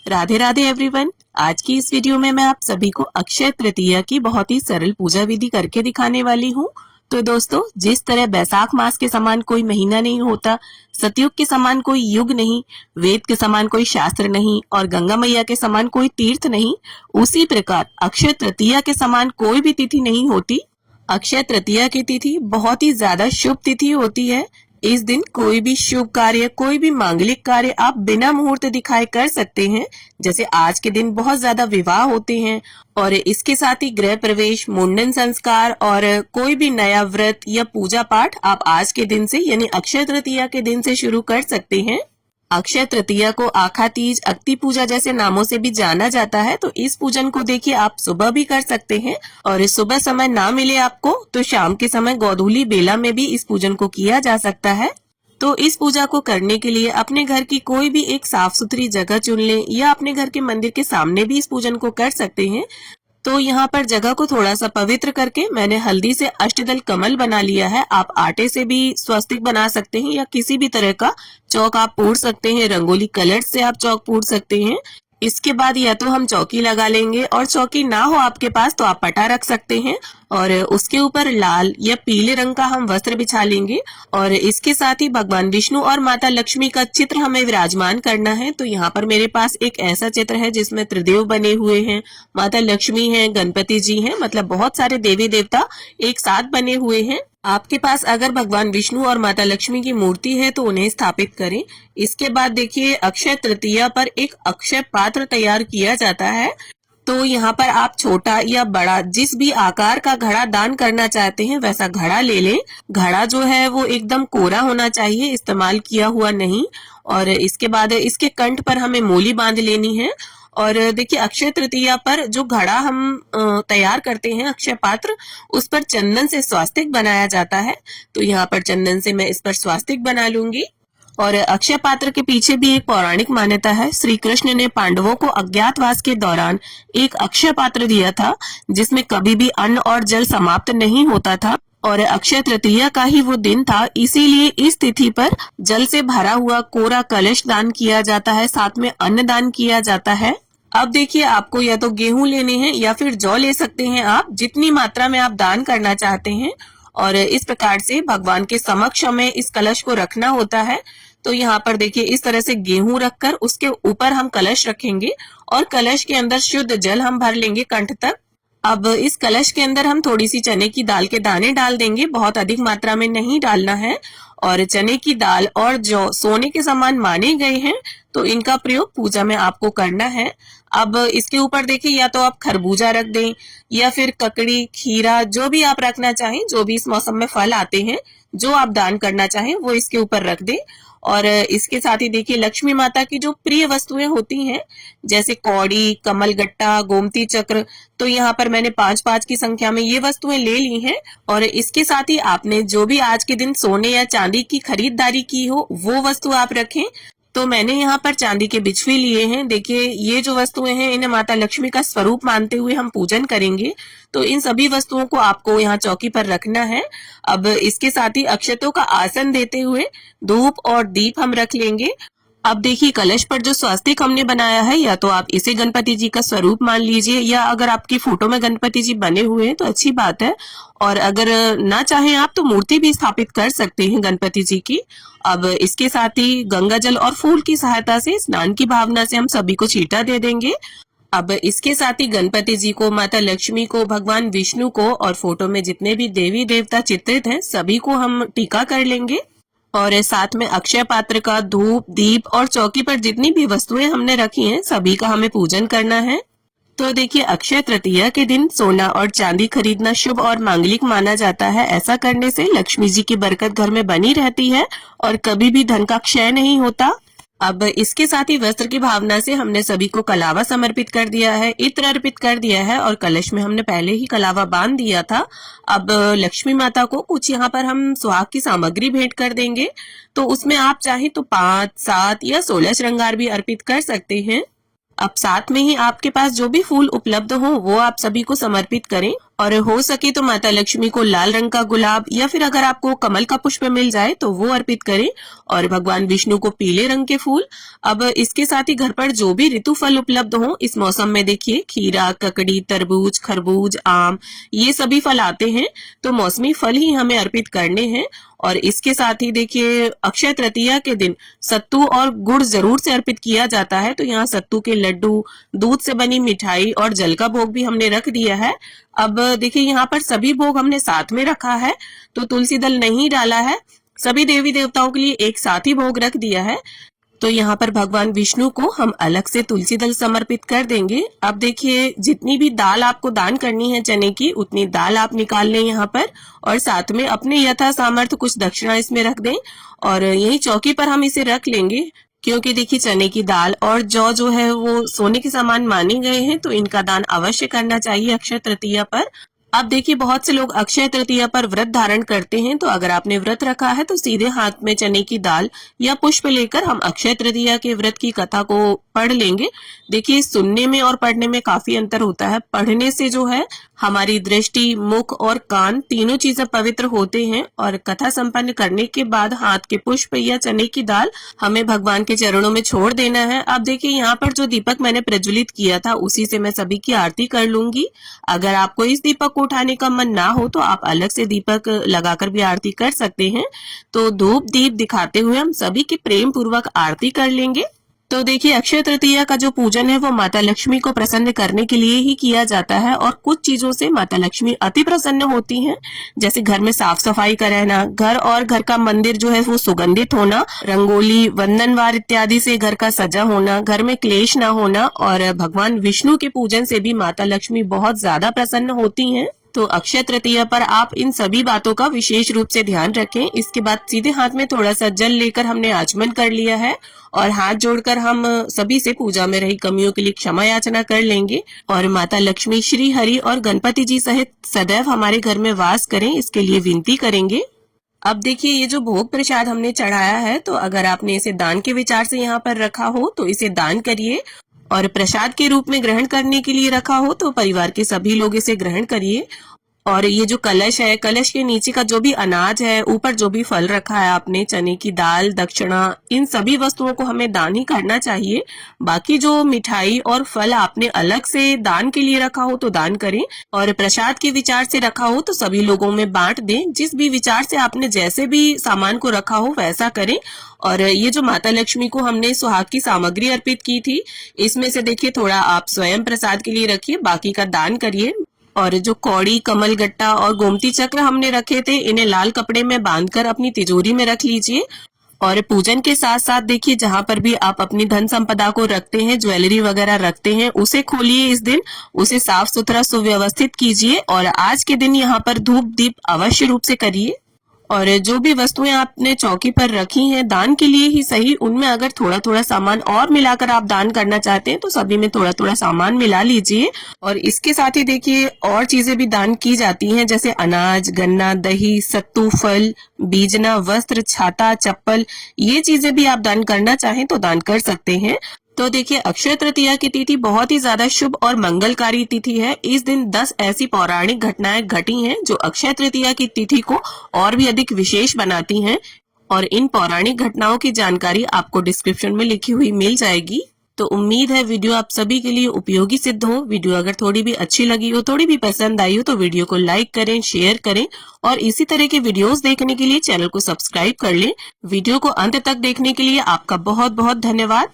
Radhe Radhe everyone. आज की इस वीडियो में मैं आप सभी को अक्षय तृतीया की बहुत ही सरल पूजा विधि करके दिखाने वाली हूँ। तो दोस्तों, जिस तरह बैसाख मास के समान कोई महीना नहीं होता, सतयुग के समान कोई युग नहीं, वेद के समान कोई शास्त्र नहीं और गंगा मैया के समान कोई तीर्थ नहीं, उसी प्रकार अक्षय तृतीया के समान कोई भी तिथि नहीं होती। अक्षय तृतीया की तिथि बहुत ही ज्यादा शुभ तिथि होती है। इस दिन कोई भी शुभ कार्य, कोई भी मांगलिक कार्य आप बिना मुहूर्त दिखाए कर सकते हैं। जैसे आज के दिन बहुत ज्यादा विवाह होते हैं और इसके साथ ही गृह प्रवेश, मुंडन संस्कार और कोई भी नया व्रत या पूजा पाठ आप आज के दिन से यानी अक्षय तृतीया के दिन से शुरू कर सकते हैं। अक्षय तृतीया को आखा तीज, अक्ति पूजा जैसे नामों से भी जाना जाता है। तो इस पूजन को देखिए आप सुबह भी कर सकते हैं और सुबह समय ना मिले आपको तो शाम के समय गोधूली बेला में भी इस पूजन को किया जा सकता है। तो इस पूजा को करने के लिए अपने घर की कोई भी एक साफ सुथरी जगह चुन लें या अपने घर के मंदिर के सामने भी इस पूजन को कर सकते हैं। तो यहाँ पर जगह को थोड़ा सा पवित्र करके मैंने हल्दी से अष्टदल कमल बना लिया है। आप आटे से भी स्वस्तिक बना सकते हैं या किसी भी तरह का चौक आप पूर सकते हैं। रंगोली कलर से आप चौक पूर सकते हैं। इसके बाद या तो हम चौकी लगा लेंगे और चौकी ना हो आपके पास तो आप पटा रख सकते हैं और उसके ऊपर लाल या पीले रंग का हम वस्त्र बिछा लेंगे और इसके साथ ही भगवान विष्णु और माता लक्ष्मी का चित्र हमें विराजमान करना है। तो यहाँ पर मेरे पास एक ऐसा चित्र है जिसमें त्रिदेव बने हुए हैं, माता लक्ष्मी हैं, गणपति जी हैं, मतलब बहुत सारे देवी देवता एक साथ बने हुए हैं। आपके पास अगर भगवान विष्णु और माता लक्ष्मी की मूर्ति है तो उन्हें स्थापित करें। इसके बाद देखिए अक्षय तृतीया पर एक अक्षय पात्र तैयार किया जाता है। तो यहाँ पर आप छोटा या बड़ा जिस भी आकार का घड़ा दान करना चाहते हैं वैसा घड़ा ले लें। घड़ा जो है वो एकदम कोरा होना चाहिए, इस्तेमाल किया हुआ नहीं। और इसके बाद इसके कंठ पर हमें मोली बांध लेनी है। और देखिए अक्षय तृतीया पर जो घड़ा हम तैयार करते हैं, अक्षय पात्र, उस पर चंदन से स्वास्तिक बनाया जाता है। तो यहाँ पर चंदन से मैं इस पर स्वास्तिक बना लूंगी। और अक्षय पात्र के पीछे भी एक पौराणिक मान्यता है। श्री कृष्ण ने पांडवों को अज्ञातवास के दौरान एक अक्षय पात्र दिया था जिसमें कभी भी अन्न और जल समाप्त नहीं होता था और अक्षय तृतीया का ही वो दिन था, इसीलिए इस तिथि पर जल से भरा हुआ कोरा कलश दान किया जाता है, साथ में अन्न दान किया जाता है। अब देखिए आपको या तो गेहूं लेने हैं या फिर जौ ले सकते हैं, आप जितनी मात्रा में आप दान करना चाहते हैं। और इस प्रकार से भगवान के समक्ष हमें इस कलश को रखना होता है। तो यहाँ पर देखिए इस तरह से गेहूं रखकर उसके ऊपर हम कलश रखेंगे और कलश के अंदर शुद्ध जल हम भर लेंगे कंठ तक। अब इस कलश के अंदर हम थोड़ी सी चने की दाल के दाने डाल देंगे, बहुत अधिक मात्रा में नहीं डालना है। और चने की दाल और जौ सोने के समान माने गए हैं तो इनका प्रयोग पूजा में आपको करना है। अब इसके ऊपर देखिए या तो आप खरबूजा रख दें या फिर ककड़ी, खीरा, जो भी आप रखना चाहें, जो भी इस मौसम में फल आते हैं, जो आप दान करना चाहें वो इसके ऊपर रख दें। और इसके साथ ही देखिए लक्ष्मी माता की जो प्रिय वस्तुएं होती हैं जैसे कौड़ी, कमल गट्टा, गोमती चक्र, तो यहाँ पर मैंने 5-5 की संख्या में ये वस्तुएं ले ली हैं। और इसके साथ ही आपने जो भी आज के दिन सोने या चांदी की खरीदारी की हो वो वस्तु आप रखें। तो मैंने यहाँ पर चांदी के बिछुए लिए हैं। देखिए ये जो वस्तुएं हैं इन्हें माता लक्ष्मी का स्वरूप मानते हुए हम पूजन करेंगे। तो इन सभी वस्तुओं को आपको यहाँ चौकी पर रखना है। अब इसके साथ ही अक्षतों का आसन देते हुए धूप और दीप हम रख लेंगे। अब देखिए कलश पर जो स्वास्तिक हमने बनाया है या तो आप इसे गणपति जी का स्वरूप मान लीजिए या अगर आपकी फोटो में गणपति जी बने हुए हैं तो अच्छी बात है। और अगर ना चाहें आप तो मूर्ति भी स्थापित कर सकते हैं गणपति जी की। अब इसके साथ ही गंगा जल और फूल की सहायता से स्नान की भावना से हम सभी को छींटा दे देंगे। अब इसके साथ ही गणपति जी को, माता लक्ष्मी को, भगवान विष्णु को और फोटो में जितने भी देवी देवता चित्रित हैं सभी को हम टीका कर लेंगे। और साथ में अक्षय पात्र का धूप, दीप और चौकी पर जितनी भी वस्तुएं हमने रखी हैं सभी का हमें पूजन करना है। तो देखिए अक्षय तृतीया के दिन सोना और चांदी खरीदना शुभ और मांगलिक माना जाता है। ऐसा करने से लक्ष्मी जी की बरकत घर में बनी रहती है और कभी भी धन का क्षय नहीं होता। अब इसके साथ ही वस्त्र की भावना से हमने सभी को कलावा समर्पित कर दिया है, इत्र अर्पित कर दिया है और कलश में हमने पहले ही कलावा बांध दिया था। अब लक्ष्मी माता को कुछ यहाँ पर हम सुहाग की सामग्री भेंट कर देंगे। तो उसमें आप चाहे तो 5, 7 या 16 श्रृंगार भी अर्पित कर सकते हैं। अब साथ में ही आपके पास जो भी फूल उपलब्ध हो वो आप सभी को समर्पित करें। और हो सके तो माता लक्ष्मी को लाल रंग का गुलाब या फिर अगर आपको कमल का पुष्प मिल जाए तो वो अर्पित करें, और भगवान विष्णु को पीले रंग के फूल। अब इसके साथ ही घर पर जो भी ऋतु फल उपलब्ध हो इस मौसम में, देखिए खीरा, ककड़ी, तरबूज, खरबूज, आम, ये सभी फल आते हैं, तो मौसमी फल ही हमें अर्पित करने हैं। और इसके साथ ही देखिए अक्षय तृतीया के दिन सत्तू और गुड़ जरूर से अर्पित किया जाता है, तो यहाँ सत्तू के लड्डू, दूध से बनी मिठाई और जल का भोग भी हमने रख दिया है। अब देखिए यहाँ पर सभी भोग हमने साथ में रखा है, तो तुलसी दल नहीं डाला है, सभी देवी देवताओं के लिए एक साथ ही भोग रख दिया है। तो यहाँ पर भगवान विष्णु को हम अलग से तुलसी दल समर्पित कर देंगे। अब देखिए जितनी भी दाल आपको दान करनी है चने की, उतनी दाल आप निकाल लें यहाँ पर, और साथ में अपने यथा सामर्थ्य कुछ दक्षिणा इसमें रख दें, और यही चौकी पर हम इसे रख लेंगे, क्योंकि देखिए चने की दाल और जौ जो है वो सोने के समान माने गए हैं, तो इनका दान अवश्य करना चाहिए अक्षय तृतीया पर। अब देखिए बहुत से लोग अक्षय तृतीया पर व्रत धारण करते हैं, तो अगर आपने व्रत रखा है तो सीधे हाथ में चने की दाल या पुष्प लेकर हम अक्षय तृतीया के व्रत की कथा को पढ़ लेंगे। देखिए सुनने में और पढ़ने में काफी अंतर होता है। पढ़ने से जो है हमारी दृष्टि, मुख और कान तीनों चीजें पवित्र होते हैं, और कथा संपन्न करने के बाद हाथ के पुष्प या चने की दाल हमें भगवान के चरणों में छोड़ देना है। अब देखिए यहाँ पर जो दीपक मैंने प्रज्वलित किया था उसी से मैं सभी की आरती कर लूंगी। अगर आपको इस दीपक को उठाने का मन ना हो तो आप अलग से दीपक लगाकर भी आरती कर सकते हैं। तो धूप दीप दिखाते हुए हम सभी की प्रेम पूर्वक आरती कर लेंगे। तो देखिए अक्षय तृतीया का जो पूजन है वो माता लक्ष्मी को प्रसन्न करने के लिए ही किया जाता है, और कुछ चीजों से माता लक्ष्मी अति प्रसन्न होती हैं, जैसे घर में साफ सफाई का रहना, घर और घर का मंदिर जो है वो सुगंधित होना, रंगोली, वंदनवार इत्यादि से घर का सजा होना, घर में क्लेश ना होना, और भगवान विष्णु के पूजन से भी माता लक्ष्मी बहुत ज्यादा प्रसन्न होती हैं। तो अक्षय तृतीया पर आप इन सभी बातों का विशेष रूप से ध्यान रखें। इसके बाद सीधे हाथ में थोड़ा सा जल लेकर हमने आचमन कर लिया है, और हाथ जोड़कर हम सभी से पूजा में रही कमियों के लिए क्षमा याचना कर लेंगे, और माता लक्ष्मी, श्री हरि और गणपति जी सहित सदैव हमारे घर में वास करें, इसके लिए विनती करेंगे। अब देखिए ये जो भोग प्रसाद हमने चढ़ाया है, तो अगर आपने इसे दान के विचार से यहाँ पर रखा हो तो इसे दान करिए, और प्रसाद के रूप में ग्रहण करने के लिए रखा हो तो परिवार के सभी लोग इसे ग्रहण करिए। और ये जो कलश है, कलश के नीचे का जो भी अनाज है, ऊपर जो भी फल रखा है आपने, चने की दाल, दक्षिणा, इन सभी वस्तुओं को हमें दान ही करना चाहिए। बाकी जो मिठाई और फल आपने अलग से दान के लिए रखा हो तो दान करें, और प्रसाद के विचार से रखा हो तो सभी लोगों में बांट दें। जिस भी विचार से आपने जैसे भी सामान को रखा हो वैसा करें। और ये जो माता लक्ष्मी को हमने सुहाग की सामग्री अर्पित की थी, इसमें से देखिए थोड़ा आप स्वयं प्रसाद के लिए रखिए, बाकी का दान करिए। और जो कौड़ी, कमल गट्टा और गोमती चक्र हमने रखे थे, इन्हें लाल कपड़े में बांधकर अपनी तिजोरी में रख लीजिए। और पूजन के साथ साथ देखिए जहाँ पर भी आप अपनी धन संपदा को रखते हैं, ज्वेलरी वगैरह रखते हैं, उसे खोलिए इस दिन, उसे साफ सुथरा सुव्यवस्थित कीजिए, और आज के दिन यहाँ पर धूप दीप अवश्य रूप से करिए। और जो भी वस्तुएं आपने चौकी पर रखी हैं दान के लिए ही सही, उनमें अगर थोड़ा थोड़ा सामान और मिलाकर आप दान करना चाहते हैं तो सभी में थोड़ा थोड़ा सामान मिला लीजिए। और इसके साथ ही देखिए और चीजें भी दान की जाती हैं, जैसे अनाज, गन्ना, दही, सत्तू, फल, बीजना, वस्त्र, छाता, चप्पल, ये चीजें भी आप दान करना चाहें तो दान कर सकते हैं। तो देखिए अक्षय तृतीया की तिथि बहुत ही ज्यादा शुभ और मंगलकारी तिथि है। इस दिन 10 ऐसी पौराणिक घटनाएं घटी हैं जो अक्षय तृतीया की तिथि को और भी अधिक विशेष बनाती हैं, और इन पौराणिक घटनाओं की जानकारी आपको डिस्क्रिप्शन में लिखी हुई मिल जाएगी। तो उम्मीद है वीडियो आप सभी के लिए उपयोगी सिद्ध हो। वीडियो अगर थोड़ी भी अच्छी लगी हो, थोड़ी भी पसंद आई हो तो वीडियो को लाइक करें, शेयर करें, और इसी तरह के वीडियोस देखने के लिए चैनल को सब्सक्राइब कर लें। वीडियो को अंत तक देखने के लिए आपका बहुत बहुत धन्यवाद।